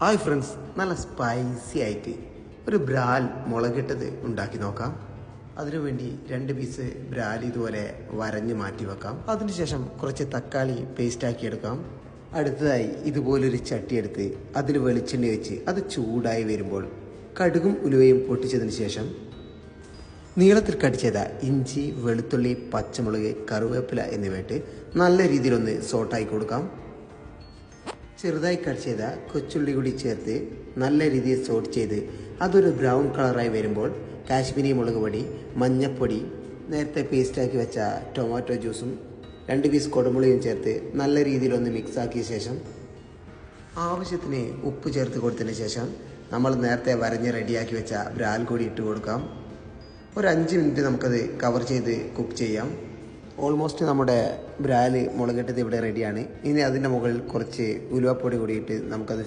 Hi friends, നല്ല spicy ആയിട്ട് ഒരു ബ്രാൽ മുളകിട്ടത് ഉണ്ടാക്കി നോക്കാം. അതിനുവേണ്ടി 2 പീസ് ബ്രാൽ ഇതുപോലെ വരഞ്ഞ് മാറ്റി വെക്കാം. അതിനുശേഷം കുറച്ച് തക്കാളി പേസ്റ്റാക്കി എടുക്കാം. അടുത്തതായി ഇതുപോലൊരു ചട്ടി എടുത്ത് അതിൽ വെളിച്ചെണ്ണ വെച്ച് അത് ചൂടായി വരുമ്പോൾ കടുകും ഉലുവയും പൊട്ടിച്ചതിന് ശേഷം നീളത്തിൽ കട്ട് ചെയ്ത ഇഞ്ചി, വെളുത്തുള്ളി, പച്ചമുളക്, കറിവേപ്പില എന്നിവയിട്ട് നല്ല രീതിയിലൊന്ന് സോട്ടായി കൊടുക്കാം. ചെറുതായി കട്ട് ചെയ്ത കൊച്ചുള്ളി കൂടി ചേർത്ത് നല്ല രീതിയിൽ സോട്ട് ചെയ്ത് അതൊരു ബ്രൗൺ കളറായി വരുമ്പോൾ കാശ്മീരി മുളക് പൊടി, മഞ്ഞൾപ്പൊടി, നേരത്തെ പേസ്റ്റാക്കി വെച്ച ടൊമാറ്റോ ജ്യൂസും 2 പീസ് കുടമുളയും ചേർത്ത് നല്ല രീതിയിലൊന്ന് മിക്സ് ആക്കിയ ശേഷം ആവശ്യത്തിന് ഉപ്പ് ചേർത്ത് കൊടുത്തതിന് ശേഷം നമ്മൾ നേരത്തെ വരഞ്ഞ് റെഡിയാക്കി വെച്ച ബ്രാൽ കൂടി ഇട്ട് കൊടുക്കാം. ഒരു 5 മിനിറ്റ് നമുക്കത് കവർ ചെയ്ത് കുക്ക് ചെയ്യാം. ഓൾമോസ്റ്റ് നമ്മുടെ ബ്രാൽ മുളകിട്ടത് ഇവിടെ റെഡിയാണ്. ഇനി അതിൻ്റെ മുകളിൽ കുറച്ച് ഉലുവപ്പൊടി കൂടിയിട്ട് നമുക്കത്